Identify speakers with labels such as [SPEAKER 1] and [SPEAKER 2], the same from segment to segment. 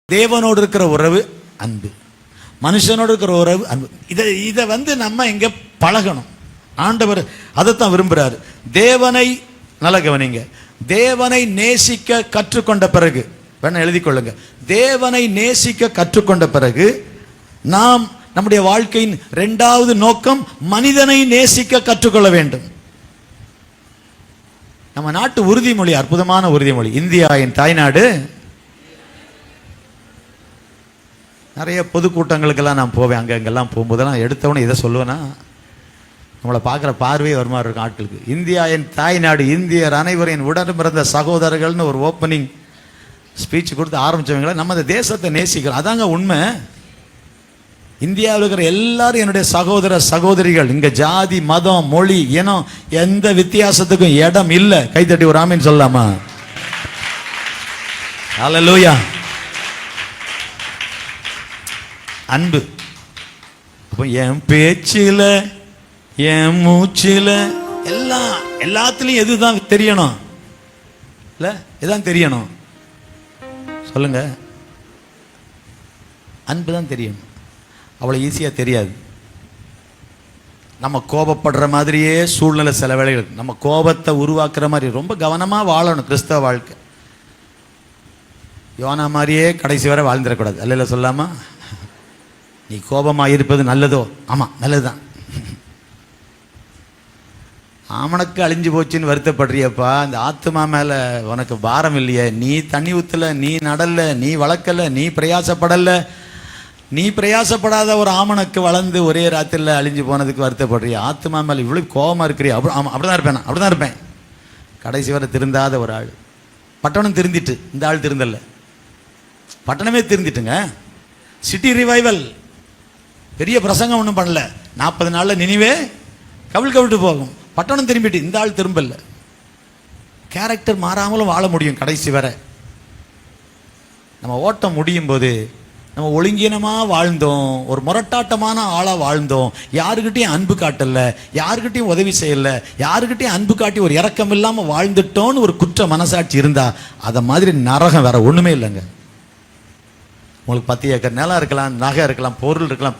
[SPEAKER 1] தேவனோடு இருக்கிற உறவு அன்பு, மனுஷனோடு இருக்கிற உறவு அன்பு. இதை நம்ம எங்க பழகணும். ஆண்டவர் அதைத்தான் விரும்புகிறார். தேவனை நல்ல கவனிங்க, தேவனை நேசிக்க கற்றுக்கொண்ட பிறகு வேணா எழுதி கொள்ளுங்க, தேவனை நேசிக்க கற்றுக்கொண்ட பிறகு நாம் நம்முடைய வாழ்க்கையின் இரண்டாவது நோக்கம் மனிதனை நேசிக்க கற்றுக்கொள்ள வேண்டும். நம்ம நாட்டு உறுதிமொழி அற்புதமான உறுதிமொழி. இந்தியாவின் தாய்நாடு. நிறைய பொதுக்கூட்டங்களுக்கெல்லாம் நான் போவேன். அங்கெல்லாம் போகும்போதெல்லாம் எடுத்தவொடனே இதை சொல்லுவேன்னா நம்மளை பார்க்குற பார்வையே வருமாறு இருக்கும் ஆட்களுக்கு. இந்தியா என் தாய்நாடு, இந்தியர் அனைவரின் உடன் பிறந்த சகோதரர்கள்னு ஒரு ஓப்பனிங் ஸ்பீச் கொடுத்து ஆரம்பித்தவங்கள நம்ம இந்த தேசத்தை நேசிக்கிறோம். அதாங்க உண்மை. இந்தியாவில் இருக்கிற எல்லாரும் என்னுடைய சகோதர சகோதரிகள். இங்கே ஜாதி மதம் மொழி இனம் எந்த வித்தியாசத்துக்கும் இடம் இல்லை. கைத்தட்டி ஒரு ஆமீன் சொல்லலாமா? ஹல்லேலூயா. அன்பு. அப்போ என் பேச்சில் என் மூச்சில் எல்லாத்துலேயும் எதுதான் தெரியணும்? இல்லை எதான் தெரியணும் சொல்லுங்க? அன்பு தான் தெரியணும். அவ்வளோ ஈஸியாக தெரியாது. நம்ம கோபப்படுற மாதிரியே சூழ்நிலை சில வேளைகள் நம்ம கோபத்தை உருவாக்குற மாதிரி ரொம்ப கவனமாக வாழணும் கிறிஸ்தவ வாழ்க்கை. யோனா மாதிரியே கடைசி வரை வாழ்ந்துடக்கூடாது. அல்ல சொல்லாமா? நீ கோபமாக இருப்பது நல்லதோ? ஆமாம் நல்லது தான். ஆமனுக்கு அழிஞ்சு போச்சுன்னு வருத்தப்படுறியப்பா, இந்த ஆத்மா மேலே உனக்கு பாரம் இல்லையே. நீ தண்ணி ஊற்றலை, நீ நடலை, நீ வளர்க்கலை, நீ பிரயாசப்படலை. நீ பிரயாசப்படாத ஒரு ஆமனுக்கு வளர்ந்து ஒரே ராத்திரியில் அழிஞ்சு போனதுக்கு வருத்தப்படுறிய. ஆத்மா மேலே இவ்வளோ கோபமாக இருக்கிறியா? ஆமாம் அப்படிதான் இருப்பேன், அப்படிதான் இருப்பேன். கடைசி வரை திருந்தாத ஒரு ஆள். பட்டணம் திருந்திட்டு, இந்த ஆள் திருந்தலை. பட்டணமே திருந்திட்டுங்க. சிட்டி ரிவைவல், பெரிய பிரசங்கம் ஒன்றும் பண்ணல. 40 நாளில் நினைவே கவிழ்ட்டு போகும். பட்டணம் திரும்பிட்டு, இந்த ஆள் திரும்பல. கேரக்டர் மாறாமலும் வாழ முடியும் கடைசி வரை. நம்ம ஓட்டம் முடியும் போது நம்ம ஒழுங்கீனமாக வாழ்ந்தோம், ஒரு முரட்டாட்டமான ஆளாக வாழ்ந்தோம், யாருக்கிட்டையும் அன்பு காட்டலை, யாருக்கிட்டையும் உதவி செய்யலை, யாருக்கிட்டையும் அன்பு காட்டி ஒரு இரக்கம் இல்லாமல் வாழ்ந்துட்டோன்னு ஒரு குற்ற மனசாட்சி இருந்தால் அதை மாதிரி நரகம் வேற ஒன்றுமே இல்லைங்க. உங்களுக்கு 10 ஏக்கர் நிலம் இருக்கலாம், நகை இருக்கலாம், பொருள் இருக்கலாம்,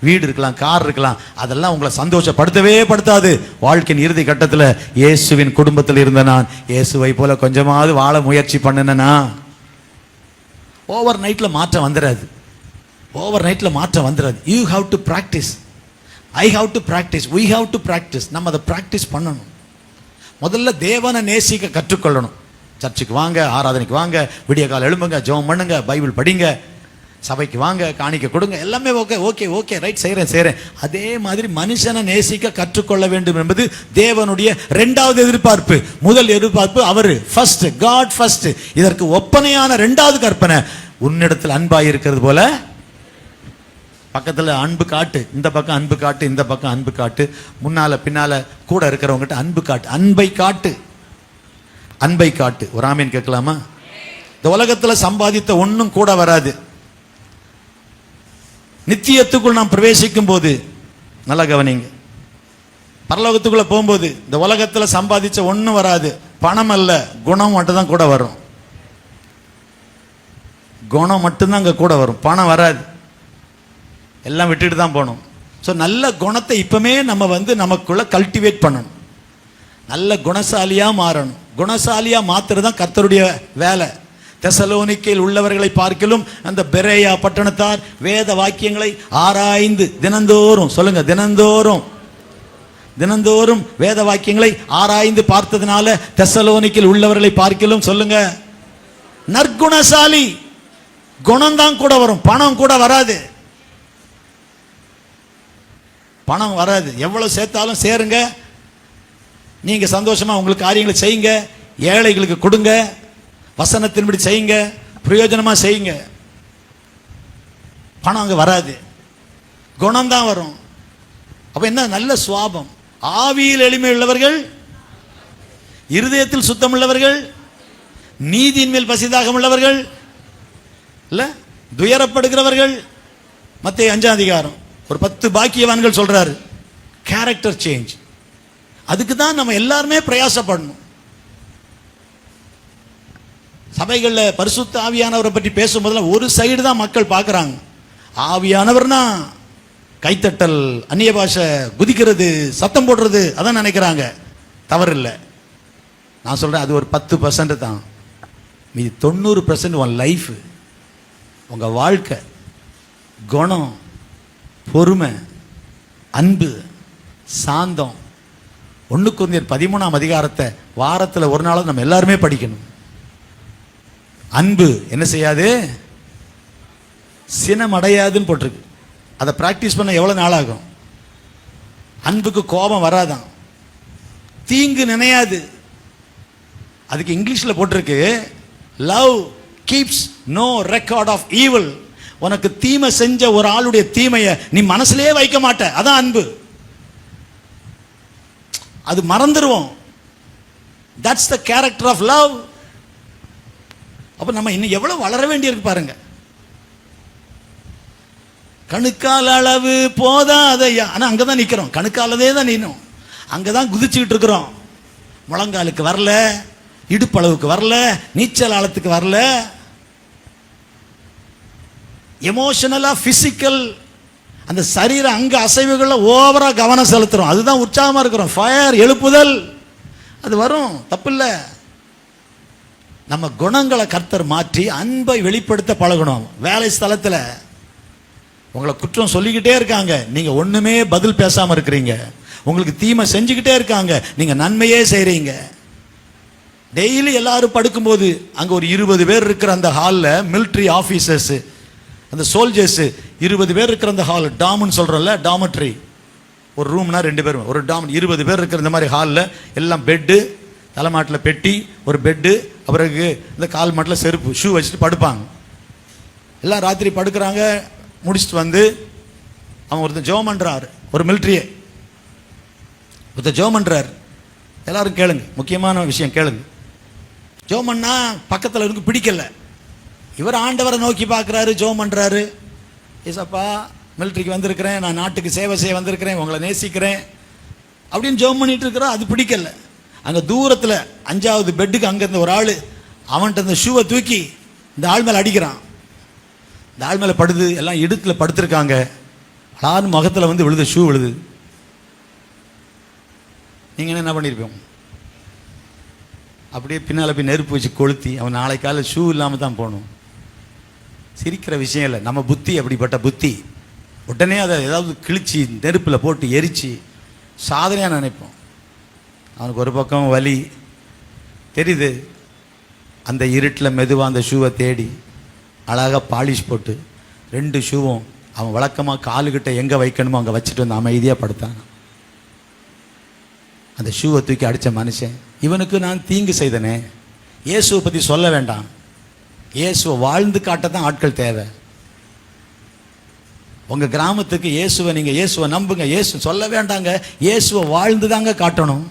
[SPEAKER 1] வீடு இருக்கலாம், கார் இருக்கலாம், அதெல்லாம் உங்களை சந்தோஷப்படுத்தவே படுத்தாது. வாழ்க்கையின் இறுதி கட்டத்தில் இயேசுவின் குடும்பத்தில் இருந்த நான் இயேசுவை போல கொஞ்சமாவது வாழ முயற்சி பண்ணினா ஓவர் நைட்டில் மாற்றம் வந்துடாது. ஓவர் நைட்டில் மாற்றம் வந்துடாது. You have to practise, I have to practise, we have to practise. நம்ம அதை ப்ராக்டிஸ் பண்ணணும். முதல்ல தேவனை நேசிக்க கற்றுக்கொள்ளணும். சர்ச்சுக்கு வாங்க, ஆராதனைக்கு வாங்க, விடிய காலம் எழும்புங்க, ஜெபம் பண்ணுங்க, பைபிள் படிங்க, சபைக்கு வாங்க, காணிக்க கொடுங்க, எல்லாமே ஓகே ஓகே ஓகே ரைட், செய்கிறேன். அதே மாதிரி மனுஷனை நேசிக்க கற்றுக்கொள்ள வேண்டும் என்பது தேவனுடைய 2வது எதிர்பார்ப்பு. முதல் எதிர்பார்ப்பு அவர் ஃபர்ஸ்ட், காட் ஃபர்ஸ்ட். இதற்கு ஒப்பனையான 2வது கற்பனை, உன்னிடத்தில் அன்பாய் இருக்கிறது போல பக்கத்தில் அன்பு காட்டு. இந்த பக்கம் அன்பு காட்டு, இந்த பக்கம் அன்பு காட்டு, முன்னால பின்னால கூட இருக்கிறவங்ககிட்ட அன்பு காட்டு. அன்பை காட்டு, அன்பை காட்டு. ஒரு ஆமீன் கேட்கலாமா? இந்த உலகத்தில் சம்பாதித்த ஒன்றும் கூட வராது. நித்தியத்துக்குள் நாம் பிரவேசிக்கும் போது நல்லா கவனிங்க, பரலோகத்துக்குள்ள போகும்போது இந்த உலகத்தில் சம்பாதிச்ச ஒன்றும் வராது. பணம் அல்ல, குணம் மட்டும் தான் கூட வரும். குணம் மட்டும்தான் அங்கே கூட வரும், பணம் வராது. எல்லாம் விட்டுட்டு தான் போகணும். ஸோ நல்ல குணத்தை இப்பவுமே நம்ம நமக்குள்ள கல்டிவேட் பண்ணணும். நல்ல குணசாலியாக மாறணும். குணசாலியாக மாத்துறது தான் கர்த்தருடைய வேலை. தெசலோனிக்கையில் உள்ளவர்களை பார்க்கிலும் அந்த பெரேயா பட்டணத்தார் வேத வாக்கியங்களை ஆராய்ந்து தினந்தோறும், சொல்லுங்க தினந்தோறும் வேத வாக்கியங்களை ஆராய்ந்து பார்த்ததுனால தெசலோனிக்கையில் உள்ளவர்களை பார்க்கிலும், சொல்லுங்க, நற்குணசாலி. குணம்தான் கூட வரும், பணம் கூட வராது. பணம் வராது. எவ்வளவு சேர்த்தாலும் சேருங்க, நீங்க சந்தோஷமா உங்களுக்கு காரியங்களை செய்யுங்க, ஏழைகளுக்கு கொடுங்க, வசனத்தின்படி செய்யுங்க, பிரயோஜனமா செய்யுங்க. பணம் அங்க வராது, குணம்தான் வரும். அப்ப என்ன? நல்ல சுவாபம். ஆவியில் எளிமை உள்ளவர்கள், இருதயத்தில் சுத்தம் உள்ளவர்கள், நீதியின் மேல் பசிதாகம் உள்ளவர்கள், இல்ல துயரப்படுகிறவர்கள். மத்தேயு 5ஆம் அதிகாரம் ஒரு 10 பாக்கியவான்கள் சொல்றாரு. Character change. அதுக்கு தான் நம்ம எல்லாருமே பிரயாசப்படணும். சபைகளில் பரிசுத்த ஆவியானவரை பற்றி பேசும்போதெல்லாம் ஒரு சைடு தான் மக்கள் பார்க்குறாங்க. ஆவியானவர்னா கைத்தட்டல், அந்நிய பாஷை, குதிக்கிறது, சத்தம் போடுறது, அதான் நினைக்கிறாங்க. தவறு இல்லை. நான் சொல்கிறேன், அது ஒரு 10% தான். மீதி 90% உன் லைஃப், உங்கள் வாழ்க்கை, குணம், பொறுமை, அன்பு, சாந்தம். 1 கொரிந்தியர் 13 வாரத்தில் ஒரு நாள் நம்ம எல்லாருமே படிக்கணும். அன்பு என்ன செய்யாது? சினம் அடையாதுன்னு போட்டிருக்கு. அதை பிராக்டிஸ் பண்ண எவ்வளோ நாள் ஆகும்? அன்புக்கு கோபம் வராதான், தீங்கு நினையாது. அதுக்கு இங்கிலீஷில் போட்டிருக்கு, love keeps no record of evil. உனக்கு தீமை செஞ்ச ஒரு ஆளுடைய தீமையை நீ மனசுலயே வைக்க மாட்ட. அதான் அன்பு. அது மறந்துடுவோம். That's the character of love. அப்ப நம்ம இன்னும் எவ்வளவு வளர வேண்டியிருக்கு பாருங்க. கணுக்கால் அளவு போதாதையா, ஆனா அங்கதான் நிக்கிறோம். கணுக்காலதே தான் நின்னும், அங்கதான் குதிச்சுக்கிட்டு இருக்கிறோம். முழங்காலுக்கு வரல, இடுப்பளவுக்கு வரல, நீச்சல் ஆழத்துக்கு வரல. எமோஷனலா, பிசிக்கல், அந்த சரீர அங்க அசைவுகள்ல ஓவரா கவனம் செலுத்துறோம். அதுதான் உற்சாகமா இருக்கிறோம். ஃபயர், எழுப்புதல், அது வரும், தப்பு இல்லை. நம்ம குணங்களை கர்த்தர் மாற்றி அன்பை வெளிப்படுத்த பழகணும். வேலை ஸ்தலத்தில் உங்களை குற்றம் சொல்லிக்கிட்டே இருக்காங்க, நீங்க ஒண்ணுமே பதில் பேசாம இருக்கிறீங்க. உங்களுக்கு தீமை செஞ்சுக்கிட்டே இருக்காங்க, நீங்க நன்மையே செய்றீங்க. டெய்லி எல்லாரும் படுக்கும்போது அங்க ஒரு 20 பேர் இருக்கிற அந்த ஹாலில், மிலிட்ரி ஆஃபீஸர்ஸ், அந்த சோல்ஜர்ஸ் 20 பேர் இருக்கிற அந்த ஹால், டாம்னு சொல்றோம்ல, டாமட்ரி. ஒரு ரூம்னா 2 பேர், ஒரு டாம். 20 பேர் இருக்கிற இந்த மாதிரி ஹாலில் எல்லாம் பெட்டு, தலைமாட்டில் பெட்டி, ஒரு பெட்டு, பிறகு இந்த கால் மாட்டில் செருப்பு, ஷூ வச்சுட்டு படுப்பாங்க. எல்லாம் ராத்திரி படுக்கிறாங்க. முடிச்சுட்டு வந்து அவன் ஒருத்தன் ஜெபம் பண்றாரு, ஒரு மிலிட்ரியே ஒருத்தன் ஜெபம் பண்றாரு. எல்லாரும் கேளுங்க, முக்கியமான விஷயம் கேளுங்க. ஜெபம் பண்ணா பக்கத்தில் இருக்கு பிடிக்கல. இவர் ஆண்டவரை நோக்கி பார்க்குறாரு, ஜெபம் பண்றாரு. ஏசப்பா, மிலிட்ரிக்கு வந்திருக்கிறேன், நான் நாட்டுக்கு சேவை செய்ய வந்திருக்கிறேன், உங்களை நேசிக்கிறேன் அப்படின்னு ஜெபம் பண்ணிட்டு இருக்கிறா. அது பிடிக்கல. அங்கே தூரத்தில் 5வது பெட்டுக்கு அங்கே இருந்த ஒரு ஆள், அவன்கிட்ட அந்த ஷூவை தூக்கி இந்த ஆள் மேலே அடிக்கிறான். இந்த ஆள் மேலே படுது, எல்லாம் இடுக்கில் படுத்திருக்காங்க. அழகான முகத்தில் வந்து விழுது, ஷூ விழுது. நீங்கள் என்ன பண்ணியிருப்போம்? அப்படியே பின்னால் போய் நெருப்பு வச்சு கொளுத்தி அவன் நாளை காலையில் ஷூ இல்லாமல் தான் போகணும். சிரிக்கிற விஷயம் இல்லை. நம்ம புத்தி அப்படிப்பட்ட புத்தி. உடனே அதை ஏதாவது கிழிச்சி நெருப்பில் போட்டு எரித்து சாதனையாக நினைப்போம். அவனுக்கு ஒரு பக்கம் வலி தெரியுது. அந்த இருட்டில் மெதுவாக அந்த ஷூவை தேடி அழகாக பாலிஷ் போட்டு 2 ஷூவும் அவன் வழக்கமாக காலுக்கிட்ட எங்கே வைக்கணுமோ அங்கே வச்சுட்டு வந்து அமைதியாக படுத்தான். அந்த ஷூவை தூக்கி அடித்த மனுஷன், இவனுக்கு நான் தீங்கு செய்தனே. இயேசுவை பற்றி சொல்ல வேண்டாம், இயேசுவை வாழ்ந்து காட்ட தான் ஆட்கள் தேவை. உங்கள் கிராமத்துக்கு இயேசுவை, நீங்கள் இயேசுவை நம்புங்க, இயேசு சொல்ல வேண்டாங்க, இயேசுவை வாழ்ந்து தாங்க காட்டணும்.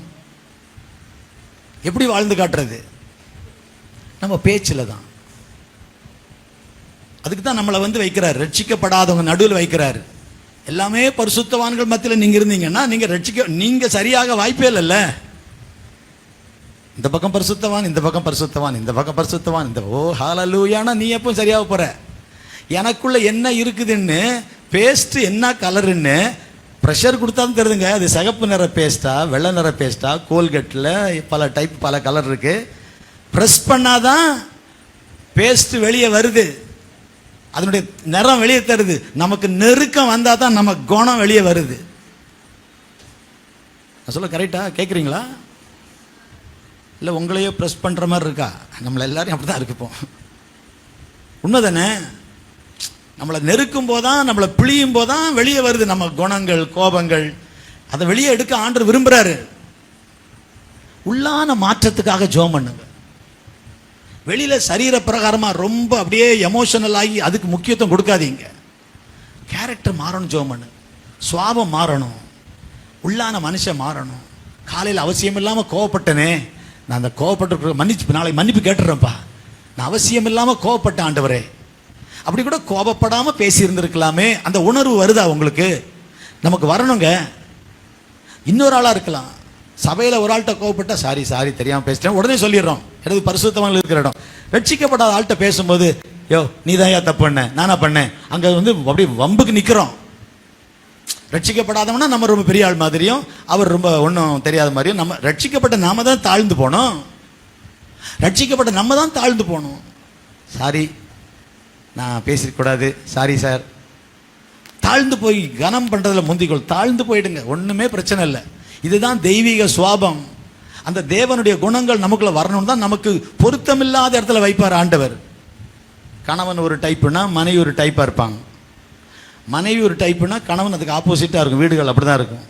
[SPEAKER 1] எப்படி வாழ்ந்து காட்டுறது? நம்ம பேச்சில் தான். அதுக்கு தான் நம்மளை வந்து வைக்கிறார், ரட்சிக்கப்படாதவங்க நடுவில் வைக்கிறார். எல்லாமே பரிசுத்தவான்கள் மத்தியில் நீங்கள் இருந்தீங்கன்னா நீங்கள் சரியாக வாய்ப்பே இல்லைல்ல. இந்த பக்கம் பரிசுத்தவான், இந்த பக்கம் பரிசுத்தவான், இந்த பக்கம் பரிசுத்தவான், இந்த ஓ ஹalleluya, நீ எப்போ சரியாக போற? எனக்குள்ள என்ன இருக்குதுன்னு, பேஸ்ட் என்ன கலருன்னு ப்ரெஷர் கொடுத்தாலும் தெரியுதுங்க. அது சிகப்பு நிற பேஸ்டா, வெள்ளை நிற பேஸ்டா, கோல்கேட்டில் பல டைப், பல கலர் இருக்கு. ப்ரெஸ் பண்ணாதான் பேஸ்ட் வெளியே வருது, அதனுடைய நிறம் வெளியே தருது. நமக்கு நெருக்கம் வந்தால் தான் நம்ம குணம் வெளியே வருது. நான் சொல்ல கரெக்டா? கேட்குறீங்களா? இல்லை உங்களையோ ப்ரெஸ் பண்ணுற மாதிரி இருக்கா? நம்மளை எல்லாரையும் அப்படி தான் இருக்குப்போம். உண்மை தானே? நம்மளை நெருக்கும் போதான், நம்மளை பிழியும் போதான் வெளியே வருது நம்ம குணங்கள், கோபங்கள். அதை வெளியே எடுக்க ஆண்டவர் விரும்புகிறாரு. உள்ளான மாற்றத்துக்காக ஜெபம் பண்ணுங்க. வெளியில் சரீர பிரகாரமாக ரொம்ப அப்படியே எமோஷனல் ஆகி அதுக்கு முக்கியத்துவம் கொடுக்காதீங்க. கேரக்டர் மாறணும், ஜெபம் பண்ணு. சுவாபம் மாறணும், உள்ளான மனுஷன் மாறணும். காலையில் அவசியம் இல்லாமல் கோவப்பட்டனே, நான் அந்த கோவப்பட்டு மன்னிச்சு நாளைக்கு மன்னிப்பு கேட்டுறேன்ப்பா, நான் அவசியம் இல்லாமல் கோவப்பட்டேன் ஆண்டவரே. அப்படி கூட கோபப்படாமல் பேசியிருந்திருக்கலாமே, அந்த உணர்வு வருதா உங்களுக்கு? நமக்கு வரணுங்க. இன்னொரு ஆளாக இருக்கலாம். சபையில் ஒரு ஆள்கிட்ட கோவப்பட்டா, சாரி சாரி தெரியாமல் பேசிட்டேன், உடனே சொல்லிடுறோம். எனது பரிசுத்தவான்கள் இருக்கிற இடம். ரட்சிக்கப்படாத ஆள்கிட்ட பேசும்போது, யோ நீ தான் ஏன் தப்பு பண்ண, நானா பண்ணேன், அங்கே வந்து அப்படியே வம்புக்கு நிற்கிறோம். ரட்சிக்கப்படாதவனா நம்ம ரொம்ப பெரிய ஆள் மாதிரியும், அவர் ரொம்ப ஒன்றும் தெரியாத மாதிரியும். நம்ம ரட்சிக்கப்பட்ட நாம தான் தாழ்ந்து போனோம். ரட்சிக்கப்பட்ட நம்ம தான் தாழ்ந்து போனோம். சாரி, நான் பேசிக்கூடாது, சாரி சார். தாழ்ந்து போய் கனம் பண்ணுறதுல முந்திக்கொள், தாழ்ந்து போயிடுங்க, ஒன்றுமே பிரச்சனை இல்லை. இதுதான் தெய்வீக சுவாபம். அந்த தேவனுடைய குணங்கள் நமக்குள்ள வரணும்னு தான் நமக்கு பொருத்தமில்லாத இடத்துல வைப்பார் ஆண்டவர். கணவன் ஒரு டைப்புனா மனைவி ஒரு டைப்பாக இருப்பாங்க. மனைவி ஒரு டைப்புனா கணவன் அதுக்கு ஆப்போசிட்டாக இருக்கும். வீடுகள் அப்படி தான் இருக்கும்.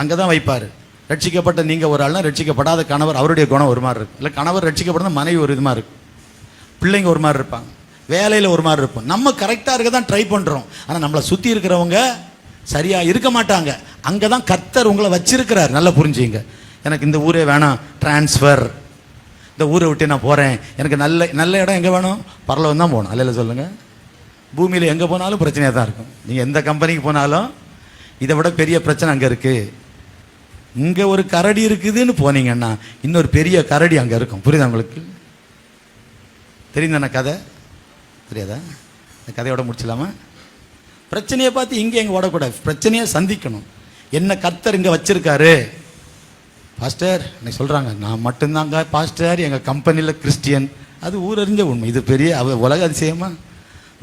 [SPEAKER 1] அங்கே தான் வைப்பார். ரட்சிக்கப்பட்ட நீங்கள் ஒரு ஆள்னா ரட்சிக்கப்படாத கணவர் அவருடைய குணம் ஒரு மாதிரி இருக்கும். இல்லை கணவர் ரட்சிக்கப்படாத மனைவி ஒரு இது மாதிரி இருக்கும். பிள்ளைங்க ஒரு மாதிரி இருப்பாங்க. வேலையில் ஒரு மாதிரி இருப்போம். நம்ம கரெக்டாக இருக்க தான் ட்ரை பண்ணுறோம். ஆனால் நம்மளை சுற்றி இருக்கிறவங்க சரியாக இருக்க மாட்டாங்க. அங்கே தான் கர்த்தர் உங்களை வச்சிருக்கிறார். நல்லா புரிஞ்சுங்க. எனக்கு இந்த ஊரே வேணாம், டிரான்ஸ்ஃபர், இந்த ஊரை விட்டு நான் போகிறேன், எனக்கு நல்ல நல்ல இடம் எங்கே வேணும், பரலோகம் தான் போகணும். அல்ல சொல்லுங்கள். பூமியில் எங்கே போனாலும் பிரச்சனையாக தான் இருக்கும். நீங்கள் எந்த கம்பெனிக்கு போனாலும் இதை விட பெரிய பிரச்சனை அங்கே இருக்குது. இங்கே ஒரு கரடி இருக்குதுன்னு போனீங்கன்னா இன்னொரு பெரிய கரடி அங்கே இருக்கும். புரியுதா உங்களுக்கு? தெரியுதாண்ணா கதை? தெரியாதா? இந்த கதையோட முடிச்சலாமா? பிரச்சனையை பார்த்து இங்கே எங்கே ஓடக்கூடாது. பிரச்சனையை சந்திக்கணும். என்ன கர்த்தர் இங்கே வச்சிருக்காரு. பாஸ்டர் இன்னைக்கு சொல்கிறாங்க, நான் மட்டும்தாங்க பாஸ்டர் எங்கள் கம்பெனியில் கிறிஸ்டியன். அது ஊரறிஞ்ச உண்மை. இது பெரிய உலக அதிசயமா?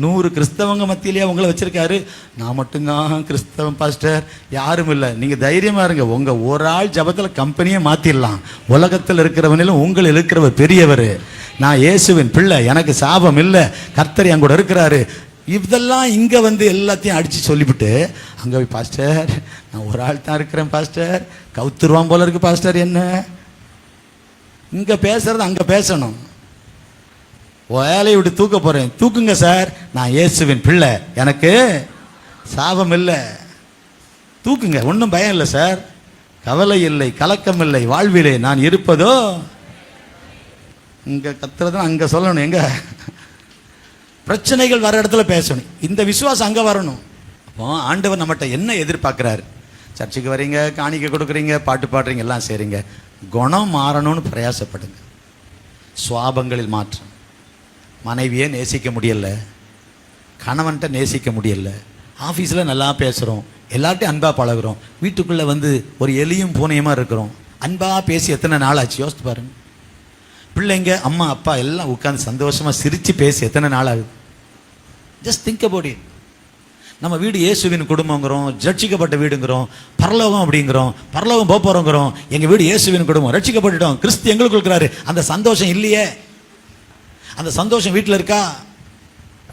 [SPEAKER 1] 100 கிறிஸ்தவங்க மத்தியிலேயே அவங்கள வச்சிருக்காரு. நான் மட்டும்தான் கிறிஸ்தவன் பாஸ்டர், யாரும் இல்லை. நீங்கள் தைரியமாக இருங்க. உங்கள் ஒரு ஆள் ஜபத்தில் கம்பெனியை மாற்றிடலாம். உலகத்தில் இருக்கிறவனிலும் உங்கள் இருக்கிறவர் பெரியவர். நான் இயேசுவின் பிள்ளை, எனக்கு சாபம் இல்லை, கர்த்தர் என் கூட இருக்கிறாரு. இதெல்லாம் இங்கே வந்து எல்லாத்தையும் அடித்து சொல்லிவிட்டு அங்கே போய் பாஸ்டர் நான் ஒரு ஆள் தான் இருக்கிறேன் பாஸ்டர், கவுத்துருவான் போல இருக்கு பாஸ்டர். என்ன இங்கே பேசுறது அங்கே பேசணும். வேலையை விட்டு தூக்க போகிறேன், தூக்குங்க சார், நான் இயேசுவின் பிள்ளை, எனக்கு சாபம் இல்லை, தூக்குங்க, ஒன்றும் பயம் இல்லை சார், கவலை இல்லை, கலக்கம் இல்லை, வாழ்விலே நான் இருப்பதோ. இங்கே கத்துறதும் அங்கே சொல்லணும். எங்க பிரச்சனைகள் வர இடத்துல பேசணும். இந்த விசுவாசம் அங்கே வரணும். அப்போ ஆண்டவர் நம்மகிட்ட என்ன எதிர்பார்க்குறாரு? சர்ச்சுக்கு வரீங்க, காணிக்கை கொடுக்குறீங்க, பாட்டு பாடுறீங்க, எல்லாம் செய்றீங்க, குணம் மாறணும்னு பிரயாசப்படுங்க. சுவாபங்களில் மாற்றம். மனைவியே நேசிக்க முடியல, கணவன்கிட்ட நேசிக்க முடியல, ஆஃபீஸில் நல்லா பேசுகிறோம், எல்லார்ட்டையும் அன்பாக பழகுறோம், வீட்டுக்குள்ளே வந்து ஒரு எலியும் பூனையுமா இருக்கிறோம். அன்பாக பேசி எத்தனை நாள் ஆச்சு யோசித்து பாருங்க. பிள்ளைங்க அம்மா அப்பா எல்லாம் உட்காந்து சந்தோஷமாக சிரித்து பேசி எத்தனை நாள் ஆகுது? Just think about it. நம்ம வீடு இயேசுவின் குடும்பங்கிறோம், ரட்சிக்கப்பட்ட வீடுங்கிறோம், பரலோகம் அப்படிங்கிறோம், பரலோகம் போக போகிறோங்கிறோம். எங்கள் வீடு இயேசுவின் குடும்பம், ரட்சிக்கப்பட்டுட்டோம், கிறிஸ்து எங்களுக்கு இருக்கிறாரு. அந்த சந்தோஷம் இல்லையே. அந்த சந்தோஷம் வீட்டில் இருக்கா?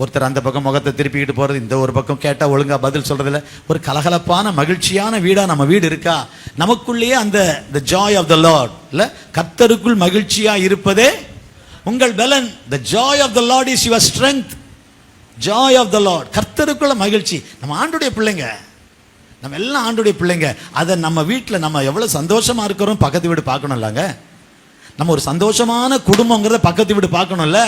[SPEAKER 1] ஒருத்தர் அந்த பக்கம் முகத்தை திருப்பிக்கிட்டு போகிறது, இந்த ஒரு பக்கம் கேட்டால் ஒழுங்காக பதில் சொல்கிறதில்ல. ஒரு கலகலப்பான மகிழ்ச்சியான வீடாக நம்ம வீடு இருக்கா? நமக்குள்ளேயே அந்த the joy of the Lord, இல்லை கர்த்தருக்குள் மகிழ்ச்சியாக இருப்பதே உங்கள் பலன். The joy of the Lord is your strength. Joy of the Lord, கர்த்தருக்குள்ள மகிழ்ச்சி. நம்ம ஆண்டுடைய பிள்ளைங்க, நம்ம எல்லாம் ஆண்டுடைய பிள்ளைங்க. அதை நம்ம வீட்டில் நம்ம எவ்வளோ சந்தோஷமாக இருக்கிறோம் பக்கத்து வீடு பார்க்கணும் இல்லைங்க. நம்ம ஒரு சந்தோஷமான குடும்பங்கிறத பக்கத்து வீடு பார்க்கணும்ல.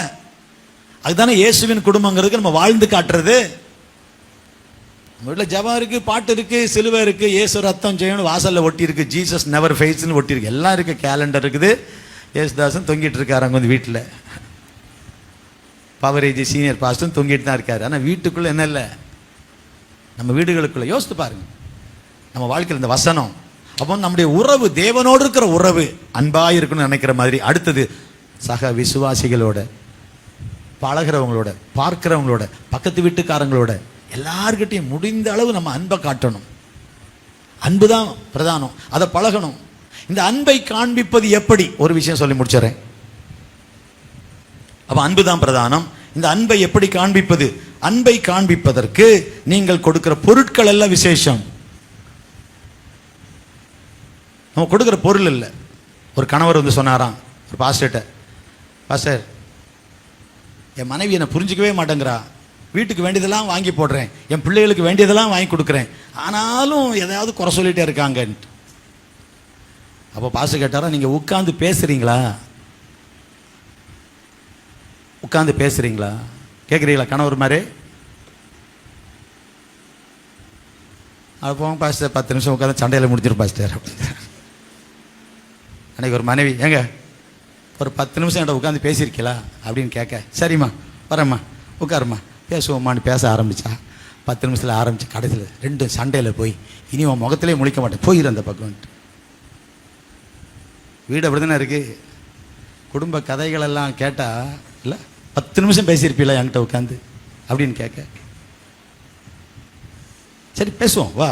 [SPEAKER 1] அதுதானே இயேசுவின் குடும்பங்கிறதுக்கு நம்ம வாழ்ந்து காட்டுறது. நம்ம வீட்டில் ஜபம் இருக்கு, பாட்டு இருக்கு, சிலுவை இருக்கு, இயேசு ரத்தம் செய்யணும் வாசலில் ஒட்டி இருக்கு, ஜீசஸ் நெவர் ஃபெயில்ஸ்னு ஒட்டி இருக்கு, எல்லாம் இருக்கு, கேலண்டர் இருக்குது, இயேசுதாசன் தொங்கிட்டு இருக்காரு அங்கே வந்து வீட்டில், பவரேஜ் சீனியர் பாஸ்டும் தொங்கிட்டு தான் இருக்காரு. ஆனால் வீட்டுக்குள்ளே என்ன இல்லை? நம்ம வீடுகளுக்குள்ளே யோசித்து பாருங்க. நம்ம வாழ்க்கையில் இந்த வசனம், அப்போ நம்முடைய உறவு தேவனோடு இருக்கிற உறவு அன்பாக இருக்குன்னு நினைக்கிற மாதிரி. அடுத்தது சக விசுவாசிகளோட பழகிறவங்களோட, பார்க்கிறவங்களோட, பக்கத்து வீட்டுக்காரங்களோட, எல்லார்கிட்டையும் முடிந்த அளவு நம்ம அன்பை காட்டணும். அன்பு தான் பிரதானம், அதை பழகணும். இந்த அன்பை காண்பிப்பது எப்படி? ஒரு விஷயம் சொல்லி முடிச்சிடறேன். அப்போ அன்பு தான் பிரதானம். இந்த அன்பை எப்படி காண்பிப்பது? அன்பை காண்பிப்பதற்கு நீங்கள் கொடுக்கிற பொருட்கள் எல்லாம் விசேஷம். நம்ம கொடுக்குற பொருள் இல்லை. ஒரு கணவர் வந்து சொன்னாராம் ஒரு பாஸ்டர்கிட்ட, பாஸ்டர் என் மனைவி என்னை புரிஞ்சிக்கவே மாட்டேங்கிறா, வீட்டுக்கு வேண்டியதெல்லாம் வாங்கி போடுறேன், என் பிள்ளைகளுக்கு வேண்டியதெல்லாம் வாங்கி கொடுக்குறேன், ஆனாலும் எதையாவது குறை சொல்லிகிட்டே இருக்காங்கன்ட்டு. அப்போ பாஸ்டர் கேட்டாரா, நீங்கள் உட்காந்து பேசுகிறீங்களா? உட்காந்து பேசுகிறீங்களா? கேட்குறீங்களா கணவர் மாதிரி? அப்போ பாஸ்டர் 10 நிமிஷம் உட்காந்து சண்டையில் முடிச்சிடும் பாஸ்டர். அன்றைக்கி ஒரு மனைவி, ஏங்க ஒரு 10 நிமிஷம் என்கிட்ட உட்காந்து பேசியிருக்கீங்களா அப்படின்னு கேட்க, சரிம்மா வரேம்மா உட்காரும்மா பேசுவோம்மான்னு பேச ஆரம்பித்தா 10 நிமிஷத்தில் ஆரம்பித்து கடைசியில் 2 சண்டையில் போய் இனி உன் முகத்திலே முழிக்க மாட்டேன் போயிரு அந்த பக்கம்ன்ட்டு. வீடு அப்படி தானே இருக்குது. குடும்ப கதைகளெல்லாம் கேட்டால் இல்லை 10 நிமிஷம் பேசியிருப்பீங்களா என்கிட்ட உட்காந்து அப்படின்னு கேட்க, சரி பேசுவோம் வா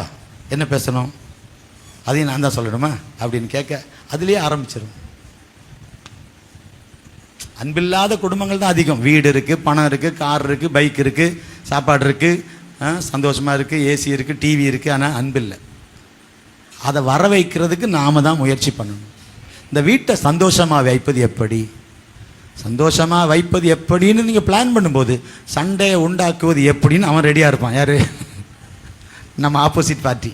[SPEAKER 1] என்ன பேசணும் அதையும் நான் தான் சொல்லணுமா அப்படின்னு கேட்க, அதுலேயே ஆரம்பிச்சிடும். அன்பில்லாத குடும்பங்கள் தான் அதிகம். வீடு இருக்குது, பணம் இருக்குது, கார் இருக்குது, பைக் இருக்குது, சாப்பாடு இருக்குது, சந்தோஷமாக இருக்குது, ஏசி இருக்குது, டிவி இருக்குது, ஆனால் அன்பில்லை. அதை வர வைக்கிறதுக்கு நாம் தான் முயற்சி பண்ணணும். இந்த வீட்டை சந்தோஷமாக வைப்பது எப்படி, சந்தோஷமாக வைப்பது எப்படின்னு நீங்கள் பிளான் பண்ணும்போது சண்டையை உண்டாக்குவது எப்படின்னு அவன் ரெடியாக இருப்பான். யார்? நம்ம ஆப்போசிட் பார்ட்டி.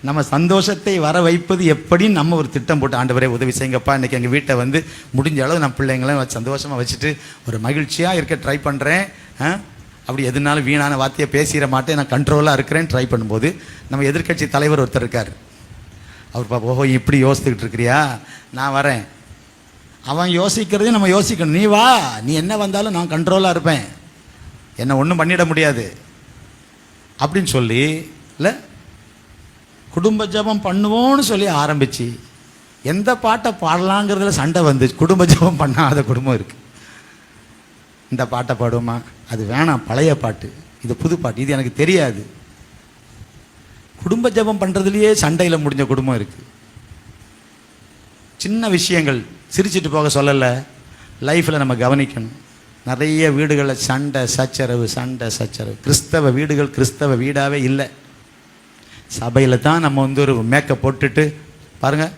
[SPEAKER 1] நம்ம சந்தோஷத்தை வர வைப்பது எப்படின்னு நம்ம ஒரு திட்டம் போட்டு, ஆண்டவரே உதவி செய்யுங்கப்பா, இன்றைக்கி எங்கள் வீட்டை வந்து முடிஞ்ச அளவு நம்ம பிள்ளைங்களாம் சந்தோஷமாக வச்சுட்டு ஒரு மகிழ்ச்சியாக இருக்க ட்ரை பண்ணுறேன், அப்படி எதுனாலும் வீணான வார்த்தையை பேசிட மாட்டேன், நான் கண்ட்ரோலாக இருக்கிறேன்னு ட்ரை பண்ணும்போது நம்ம எதிர்க்கட்சி தலைவர் ஒருத்தர் இருக்கார். அவர் பாப்பா ஓஹோ இப்படி யோசித்துக்கிட்டு இருக்கிறியா, நான் வரேன். அவன் யோசிக்கிறதையும் நம்ம யோசிக்கணும். நீ வா, நீ என்ன வந்தாலும் நான் கண்ட்ரோலாக இருப்பேன், என்னை ஒன்றும் பண்ணிட முடியாது அப்படின்னு சொல்லி இல்லை குடும்ப ஜபம் பண்ணுவோன்னு சொல்லி ஆரம்பித்து எந்த பாட்டை பாடலாங்கிறதுல சண்டை வந்து குடும்ப ஜபம் பண்ணாத குடும்பம் இருக்குது. இந்த பாட்டை பாடுவோமா, அது வேணாம் பழைய பாட்டு, இது புது பாட்டு, இது எனக்கு தெரியாது. குடும்ப ஜபம் பண்ணுறதுலையே சண்டையில் முடிஞ்ச குடும்பம் இருக்குது. சின்ன விஷயங்கள் சிரிச்சிட்டு போக சொல்லலை, லைஃப்பில் நம்ம கவனிக்கணும். நிறைய வீடுகளில் சண்டை சச்சரவு. கிறிஸ்தவ வீடுகள் கிறிஸ்தவ வீடாகவே இல்லை. சபையில் தான் நம்ம வந்து ஒரு மேக்கப் போட்டுட்டு பாருங்கள்,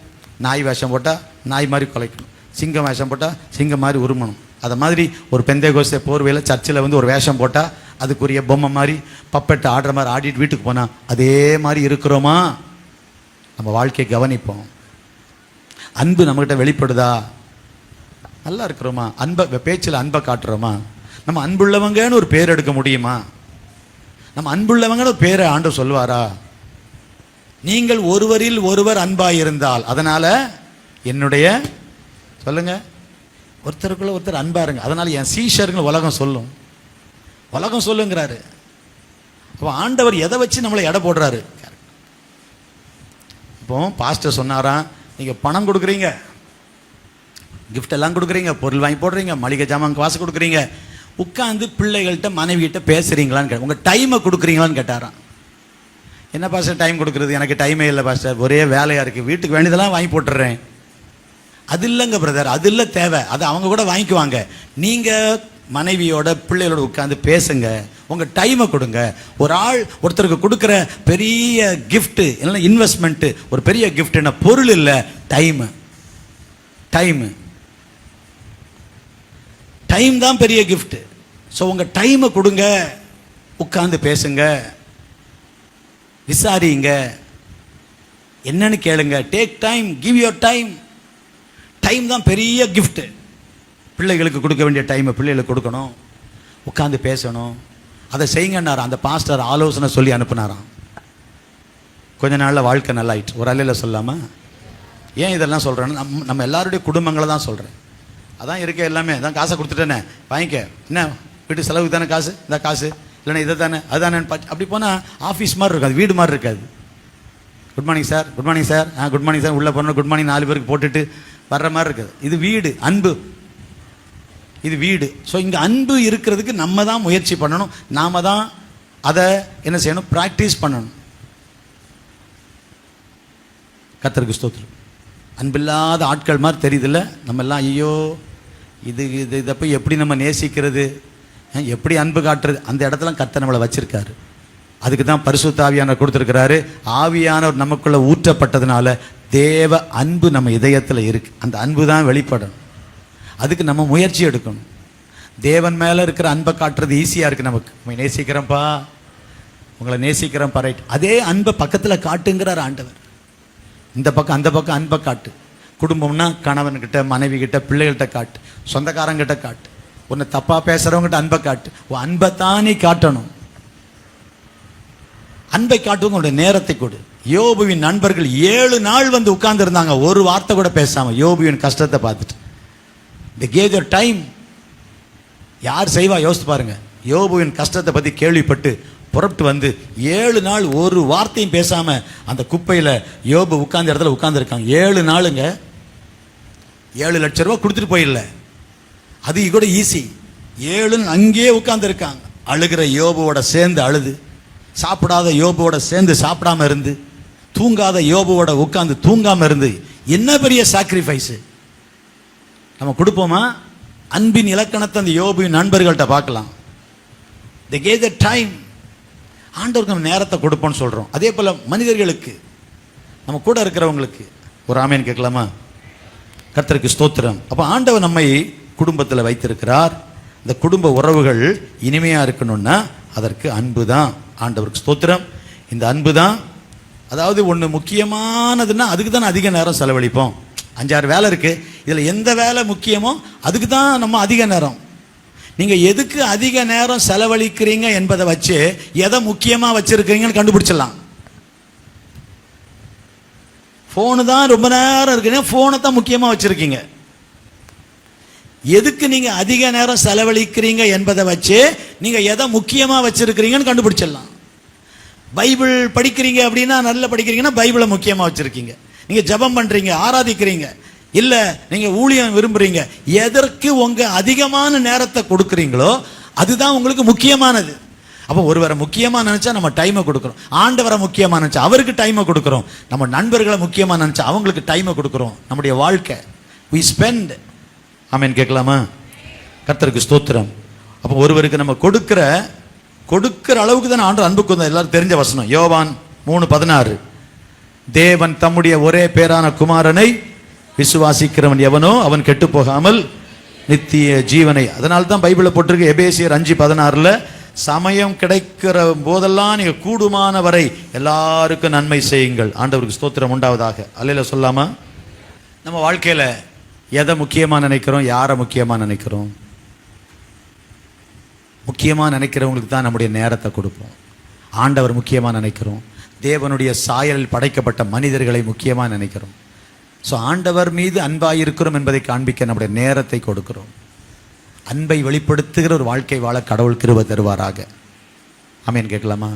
[SPEAKER 1] நாய் வேஷம் போட்டால் நாய் மாதிரி குலைக்கணும், சிங்கம் வேஷம் போட்டால் சிங்கம் மாதிரி உருமணும். அதை மாதிரி ஒரு பெந்தைகோஸ்தே போர்வையில் சர்ச்சில் வந்து ஒரு வேஷம் போட்டால் அதுக்குரிய பொம்மை மாதிரி பப்பெட்டு ஆடுற மாதிரி ஆடிட்டு வீட்டுக்கு போனால் அதே மாதிரி இருக்கிறோமா? நம்ம வாழ்க்கையை கவனிப்போம். அன்பு நம்மகிட்ட வெளிப்படுதா? நல்லா இருக்கிறோமா? அன்பை பேச்சில் அன்பை காட்டுறோமா? நம்ம அன்புள்ளவங்கன்னு ஒரு பேர் எடுக்க முடியுமா? நம்ம அன்புள்ளவங்கன்னு ஒரு பேரை ஆண்டவர் சொல்வாரா? நீங்கள் ஒருவரில் ஒருவர் அன்பாயிருந்தால், அதனால என்னுடைய சொல்லுங்க ஒருத்தருக்குள்ள ஒருத்தர் அன்பா இருங்க, அதனால என் சீஷர்கள் உலகம் சொல்லுங்கிறாரு. அப்போ ஆண்டவர் எதை வச்சு நம்மளை எடை போடுறாரு? இப்போ பாஸ்டர் சொன்னாராம், நீங்க பணம் கொடுக்குறீங்க, கிஃப்ட் எல்லாம் கொடுக்குறீங்க, பொருள் வாங்கி போடுறீங்க, மளிகை ஜாமான் காசு கொடுக்குறீங்க, உட்காந்து பிள்ளைகள்கிட்ட மனைவிகிட்ட பேசுறீங்களான்னு உங்க டைமை கொடுக்குறீங்களான்னு கேட்டாராம். என்ன பாஸ்டர் டைம் கொடுக்குறது, எனக்கு டைமே இல்லை பாஸ்டர், ஒரே வேலையாக இருக்குது, வீட்டுக்கு வேண்டியதெல்லாம் வாங்கி போட்டுடுறேன். அது இல்லைங்க பிரதர், அது இல்லை தேவை, அது அவங்க கூட வாங்கிக்குவாங்க. நீங்கள் மனைவியோட பிள்ளைகளோட உட்காந்து பேசுங்க, உங்கள் டைமை கொடுங்க. ஒரு ஆள் ஒருத்தருக்கு கொடுக்குற பெரிய கிஃப்ட்டு இல்லைன்னா இன்வெஸ்ட்மெண்ட்டு, ஒரு பெரிய கிஃப்ட் என்ன பொருள் இல்லை, டைம் தான் பெரிய கிஃப்ட்டு. ஸோ உங்கள் டைமை கொடுங்க, உட்காந்து பேசுங்க, விசாரிங்க, என்னன்னு கேளுங்க. Take time, give your time. Time தான் பெரிய கிஃப்ட். பிள்ளைகளுக்கு கொடுக்க வேண்டிய டைமை பிள்ளைகளுக்கு கொடுக்கணும், உட்காந்து பேசணும். அதை செய்யுங்கன்னாரா அந்த பாஸ்டர் ஆலோசனை சொல்லி அனுப்புனாராம். கொஞ்ச நாளில் வாழ்க்கை நல்லாயிட்டு. ஒரு அலையில் சொல்லாமல் ஏன் இதெல்லாம் சொல்கிறேன்னா, நம்ம எல்லாருடைய குடும்பங்களை தான் சொல்கிறேன். அதான் இருக்க எல்லாமே அதான் காசை கொடுத்துட்டேனே வாங்கிக்க, என்ன வீட்டு செலவுக்கு தானே காசு, இந்த காசு இல்லைன்னா இதை தானே அதுதானே அப்படி போனால் ஆஃபீஸ் மாதிரி இருக்காது, வீடு மாதிரி இருக்காது. Good morning sir, good morning sir, good morning sir, உள்ளே போனோம் குட் மார்னிங் 4 பேருக்கு போட்டுட்டு வர்ற மாதிரி இருக்குது. இது வீடு, அன்பு, இது வீடு. ஸோ இங்கே அன்பு இருக்கிறதுக்கு நம்ம தான் முயற்சி பண்ணணும், நாம தான் அதை என்ன செய்யணும், ப்ராக்டிஸ் பண்ணணும். கர்த்தருக்கு ஸ்தோத்திரம். அன்பில்லாத ஆட்கள் மாதிரி தெரியுதுல்ல நம்ம எல்லாம். ஐயோ இதை போய் எப்படி நம்ம நேசிக்கிறது, எப்படி அன்பு காட்டுறது, அந்த இடத்துல கர்த்தர் நம்மளை வச்சிருக்காரு. அதுக்கு தான் பரிசுத்த ஆவியானவர் கொடுத்துருக்கிறாரு. ஆவியானவர் நமக்குள்ள ஊற்றப்பட்டதுனால தேவ அன்பு நம்ம இதயத்தில் இருக்கு. அந்த அன்பு தான் வெளிப்படணும். அதுக்கு நம்ம முயற்சி எடுக்கணும். தேவன் மேலே இருக்கிற அன்பை காட்டுறது ஈஸியாக இருக்குது நமக்கு. உங்களை நேசிக்கிறேன்ப்பா, உங்களை நேசிக்கிறேன்ப்பா, ரைட். அதே அன்பை பக்கத்தில் காட்டுங்கிறார் ஆண்டவர். இந்த பக்கம் அந்த பக்கம் அன்பை காட்டு. குடும்பம்னா கணவன்கிட்ட, மனைவி கிட்ட, பிள்ளைகள்கிட்ட காட்டு, சொந்தக்காரங்கிட்ட காட்டு, உன்னை தப்பாக பேசுகிறவங்ககிட்ட அன்பை காட்டு. அன்பை தானே காட்டணும். அன்பை காட்டுவங்க உங்களுடைய நேரத்தை கொடு. யோபுவின் நண்பர்கள் 7 நாள் வந்து உட்கார்ந்து இருந்தாங்க, ஒரு வார்த்தை கூட பேசாம. யோபுவின் கஷ்டத்தை பார்த்துட்டு they gave their time. யார் செய்வா யோசித்து பாருங்க. யோபுவின் கஷ்டத்தை பற்றி கேள்விப்பட்டு புறப்பட்டு வந்து 7 நாள் ஒரு வார்த்தையும் பேசாம அந்த குப்பையில் யோபு உட்கார்ந்த இடத்துல உட்கார்ந்துருக்காங்க. 7 நாளுங்க. 7 லட்சம் ரூபா கொடுத்துட்டு போயிடல, அது கூட ஈஸி. 7 அங்கேயே உட்கார்ந்துருக்காங்க. அழுகிற யோபுவோட சேர்ந்து அழுது, சாப்பிடாத யோபுவோட சேர்ந்து சாப்பிடாம இருந்து, தூங்காத யோபுவோட உட்கார்ந்து தூங்காம இருந்து, என்ன பெரிய சாக்ரிஃபைஸ் நம்ம கொடுப்போமா? அன்பின் இலக்கணத்தை அந்த யோபுவின் நண்பர்கள்ட்ட பார்க்கலாம். they gave the time. ஆண்டவருக்கு நம்ம நேரத்தை கொடுப்போம்னு சொல்றோம். அதே போல மனிதர்களுக்கு, நம்ம கூட இருக்கிறவங்களுக்கு ஒரு ஆமேன் கேட்கலாமா? கர்த்தருக்கு ஸ்தோத்திரம். அப்போ ஆண்டவர் நம்மை குடும்பத்தில் வைத்திருக்கிறார். இந்த குடும்ப உறவுகள் இனிமையா இருக்கணும்னா அதற்கு அன்பு தான். ஆண்டவருக்கு ஸ்தோத்திரம். இந்த அன்பு தான், அதாவது ஒன்று முக்கியமானதுன்னா அதுக்கு தான் அதிக நேரம் செலவழிப்போம். 5-6 வேலை இருக்கு, இதில் எந்த வேலை முக்கியமோ அதுக்கு தான் நம்ம அதிக நேரம். நீங்கள் எதுக்கு அதிக நேரம் செலவழிக்கிறீங்க என்பதை வச்சு எதை முக்கியமாக வச்சிருக்கிறீங்கன்னு கண்டுபிடிச்சிடலாம். ஃபோனு தான் ரொம்ப நேரம் இருக்குங்க, ஃபோனை தான் முக்கியமாக வச்சுருக்கீங்க. எதுக்கு நீங்கள் அதிக நேரம் செலவழிக்கிறீங்க என்பதை வச்சு நீங்கள் எதை முக்கியமாக வச்சுருக்கிறீங்கன்னு கண்டுபிடிச்சிடலாம். பைபிள் படிக்கிறீங்க அப்படின்னா, நல்லா படிக்கிறீங்கன்னா பைபிளை முக்கியமாக வச்சுருக்கீங்க. நீங்கள் ஜெபம் பண்ணுறீங்க, ஆராதிக்கிறீங்க, இல்லை நீங்கள் ஊழியம் விரும்புகிறீங்க, எதற்கு உங்கள் அதிகமான நேரத்தை கொடுக்குறீங்களோ அதுதான் உங்களுக்கு முக்கியமானது. அப்போ ஒருவரை முக்கியமாக நினச்சா நம்ம டைமை கொடுக்குறோம். ஆண்டவரை முக்கியமாக நினச்சா அவருக்கு டைமை கொடுக்குறோம். நம்ம நண்பர்களை முக்கியமாக நினச்சா அவங்களுக்கு டைமை கொடுக்குறோம். நம்முடைய வாழ்க்கை we spend. ஆமென் கேட்கலாமா? கர்த்தருக்கு ஸ்தோத்திரம். அப்போ ஒருவருக்கு நம்ம கொடுக்கிற அளவுக்கு தான் ஆண்டவர் அன்புக்கு வந்தார். எல்லாரும் தெரிஞ்ச வசனம் யோவான் 3:16. தேவன் தம்முடைய ஒரே பேரான குமாரனை விசுவாசிக்கிறவன் எவனோ அவன் கெட்டு போகாமல் நித்திய ஜீவனை. அதனால தான் பைபிளில் போட்டிருக்கு எபேசியர் 5:16, சமயம் கிடைக்கிற போதெல்லாம் நீங்க கூடுமான வரை எல்லாருக்கும் நன்மை செய்யுங்கள். ஆண்டவருக்கு ஸ்தோத்திரம் உண்டாவதாக. அல்லேலூயா சொல்லாமா? நம்ம வாழ்க்கையில எதை முக்கியமா நினைக்கிறோம், யாரை முக்கியமா நினைக்கிறோம்? முக்கியமா நினைக்கிறவங்களுக்கு தான் நம்முடைய நேரத்தை கொடுப்போம். ஆண்டவர் முக்கியமா நினைக்கிறோம். தேவனுடைய சாயலில் படைக்கப்பட்ட மனிதர்களை முக்கியமா நினைக்கிறோம். ஸோ ஆண்டவர் மீது அன்பாக இருக்கிறோம் என்பதை காண்பிக்க நம்முடைய நேரத்தை கொடுக்கிறோம். அன்பை வெளிப்படுத்துகிற ஒரு வாழ்க்கை வாழ கடவுள் கிருபை தருவாராக. ஆமென் கேட்கலாமா?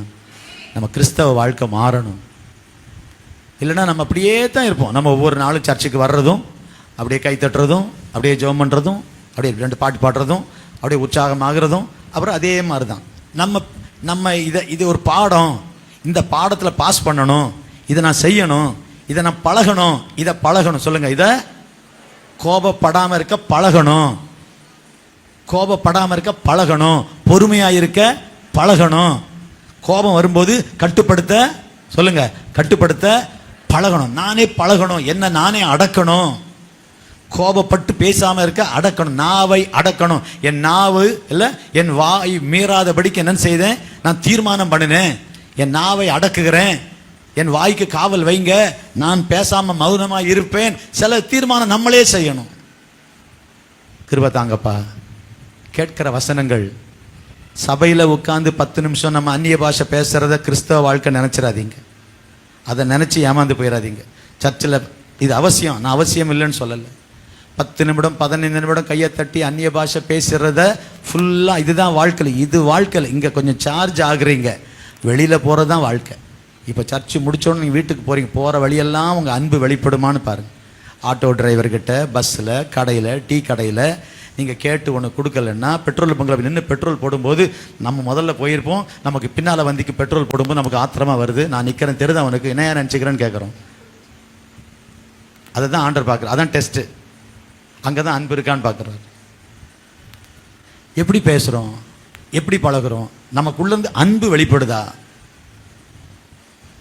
[SPEAKER 1] நம்ம கிறிஸ்தவ வாழ்க்கை மாறணும். இல்லைன்னா நம்ம அப்படியே தான் இருப்போம். நம்ம ஒவ்வொரு நாளும் சர்ச்சுக்கு வர்றதும், அப்படியே கை தட்டுறதும், அப்படியே ஜெபம் பண்ணுறதும், அப்படியே 2 பாட்டு பாடுறதும், அப்படியே உற்சாகமாகிறதும், அப்புறம் அதே மாதிரி தான். நம்ம இது ஒரு பாடம், இந்த பாடத்தில் பாஸ் பண்ணணும், இதை நான் செய்யணும், இதை நான் பழகணும், இதை பழகணும். சொல்லுங்க, இதை கோபப்படாமல் இருக்க பழகணும், கோபப்படாமல் இருக்க பழகணும், பொறுமையாக இருக்க பழகணும், கோபம் வரும்போது கட்டுப்படுத்த, சொல்லுங்க, கட்டுப்படுத்த பழகணும், நானே பழகணும், என்ன நானே அடக்கணும், கோபப்பட்டு பேசாமல் இருக்க அடக்கணும், நாவை அடக்கணும். என் நாவு இல்லை, என் வாய் மீறாதபடிக்கு என்ன செய்தேன், நான் தீர்மானம் பண்ணினேன், என் நாவை அடக்குகிறேன், என் வாய்க்கு காவல் வைங்க, நான் பேசாம மௌனமாக இருப்பேன். சில தீர்மானம் நம்மளே செய்யணும். கிருபை தாங்கப்பா. கேட்கிற வசனங்கள், சபையில் உட்காந்து 10 நிமிஷம் நம்ம அந்நிய பாஷை பேசுறத கிறிஸ்தவ வாழ்க்கை நினைச்சிடாதீங்க. அதை நினைச்சு ஏமாந்து போயிடாதீங்க. சர்ச்சில் இது அவசியம், நான் அவசியம் இல்லைன்னு சொல்லலை. 10 நிமிடம் 15 நிமிடம் கையை தட்டி அந்நிய பாஷை பேசுறத ஃபுல்லாக இதுதான் வாழ்க்கையில், இது வாழ்க்கையில். இங்கே கொஞ்சம் சார்ஜ் ஆகுறீங்க, வெளியில் போகிறது தான் வாழ்க்கை. இப்போ சர்ச்சு முடிச்சோன்னு நீங்கள் வீட்டுக்கு போகிறீங்க, போகிற வழியெல்லாம் உங்கள் அன்பு வெளிப்படுமான்னு பாருங்கள். ஆட்டோ டிரைவர்கிட்ட, பஸ்ஸில், கடையில், டீ கடையில் நீங்கள் கேட்டு ஒன்று கொடுக்கலன்னா, பெட்ரோல் பங்கில் நின்று பெட்ரோல் போடும்போது நம்ம முதல்ல போயிருப்போம், நமக்கு பின்னால் வந்திக்கு பெட்ரோல் போடும்போது நமக்கு ஆத்திரமாக வருது, நான் நிற்கிறேன் தெரியுது அவனுக்கு, என்ன நினச்சிக்கிறேன்னு கேட்குறோம். அதை தான் ஆண்டர் பார்க்குறேன், அதான் டெஸ்ட்டு. அங்கே தான் அன்பு இருக்கான்னு பார்க்குறாரு. எப்படி பேசுகிறோம், எப்படி பழகிறோம், நமக்குள்ளேருந்து அன்பு வெளிப்படுதா?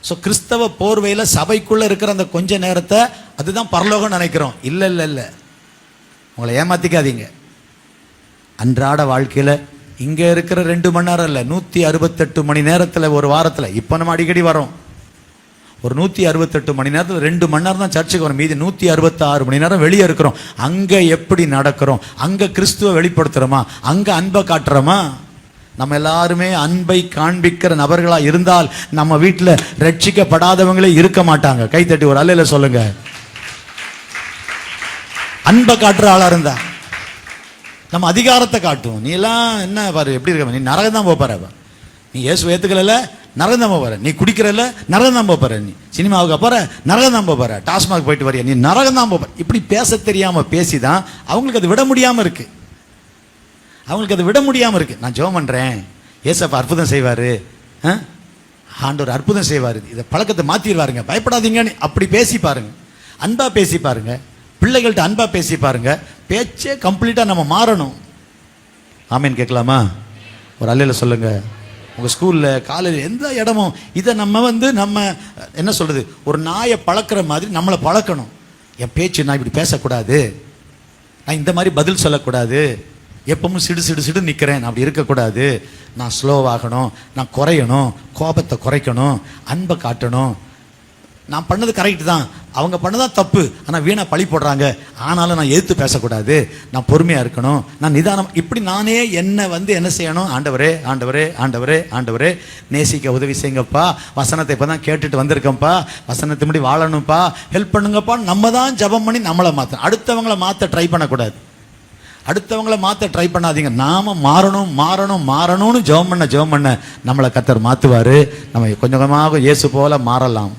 [SPEAKER 1] ஸோ கிறிஸ்தவ போர்வையில் சபைக்குள்ளே இருக்கிற அந்த கொஞ்ச நேரத்தை அதுதான் பரலோகம் நினைக்கிறோம். இல்லை இல்லை இல்லை, உங்களை ஏமாற்றிக்காதீங்க. அன்றாட வாழ்க்கையில் இங்கே இருக்கிற 2 மணி நேரம் இல்லை, 168 மணி நேரத்தில் ஒரு வாரத்தில், இப்போ நம்ம அடிக்கடி வரோம், ஒரு 168 மணி நேரத்தில் 2 மணி நேரம் தான் சர்ச்சுக்கு வரும், மீதி 166 மணி நேரம் வெளியே இருக்கிறோம். அங்கே எப்படி நடக்கிறோம், அங்கே கிறிஸ்துவை வெளிப்படுத்துகிறோமா, அங்கே அன்பை காட்டுறோமா? நம்ம எல்லாருமே அன்பை காண்பிக்கிற நபர்களாக இருந்தால் நம்ம வீட்டில் ரட்சிக்கப்படாதவங்களே இருக்க மாட்டாங்க. கை தட்டி ஒரு அல்லையில சொல்லுங்க. அன்பை காட்டுற ஆளா இருந்தா நம்ம அதிகாரத்தை காட்டுவோம். நீ எல்லாம் என்ன பாரு எப்படி இருக்க, நீ நரகம் தான் போப்பார. நீ இயேசு ஏத்துக்கல நரகம் தான் போப்பார. நீ குடிக்கிறல நரகம் தான் போப்பார. நீ சினிமாவுக்கு போற நரகம் தான் போப்பார. டாஸ்மாக் போயிட்டு வரையா நீ நரகம் தான் போப்பார. இப்படி பேச தெரியாம பேசிதான் அவங்களுக்கு அது விட முடியாம இருக்கு. அவங்களுக்கு அது விட முடியாம இருக்கு. நான் ஜெபம் பண்றேன், ஏசப்பா அற்புதம் செய்வாரு, ஆண்டவர் அற்புதம் செய்வாரு, இதை பழக்கத்தை மாத்திடுவாருங்க, பயப்படாதீங்கன்னு அப்படி பேசி பாருங்க. அன்பா பேசி பாருங்க, பிள்ளைகள்கிட்ட அன்பா பேசி பாருங்க. பேச்சே கம்ப்ளீட்டா நம்ம மாறணும். ஆமேன் கேட்கலாமா? ஒரு அல்லையில சொல்லுங்க. உங்க ஸ்கூல்ல காலேஜ் எந்த இடமும் இதை நம்ம என்ன சொல்றது, ஒரு நாயை பழக்கிற மாதிரி நம்மளை பழக்கணும். என் பேச்சு நான் இப்படி பேசக்கூடாது, நான் இந்த மாதிரி பதில் சொல்லக்கூடாது, எப்பவும் சிடு சிடு சிடு நிற்கிறேன் அப்படி இருக்கக்கூடாது, நான் ஸ்லோவாகணும், நான் குறையணும், கோபத்தை குறைக்கணும், அன்பை காட்டணும். நான் பண்ணது கரெக்ட் தான், அவங்க பண்ணதான் தப்பு, ஆனால் வீணா பழி போடுறாங்க, ஆனாலும் நான் எதிர்த்து பேசக்கூடாது, நான் பொறுமையாக இருக்கணும், நான் நிதானம். இப்படி நானே என்ன செய்யணும்? ஆண்டவரே ஆண்டவரே ஆண்டவரே ஆண்டவரே நேசிக்க உதவி செய்யுங்கப்பா, வசனத்தை இப்போ தான் கேட்டுட்டு வந்திருக்கேன்ப்பா, வசனத்தை முடி வாழணும்ப்பா, ஹெல்ப் பண்ணுங்கப்பா. நம்ம தான் ஜபம் பண்ணி நம்மளை மாற்றணும். அடுத்தவங்களை மாற்ற ட்ரை பண்ணக்கூடாது. அடுத்தவங்களை மாற்ற ட்ரை பண்ணாதீங்க. நாம மாறணும் மாறணும் மாறணும்னு ஜெபம் பண்ண நம்மளை கர்த்தர் மாற்றுவார். நம்ம கொஞ்சம் கொஞ்சமாக இயேசு போல மாறலாம்.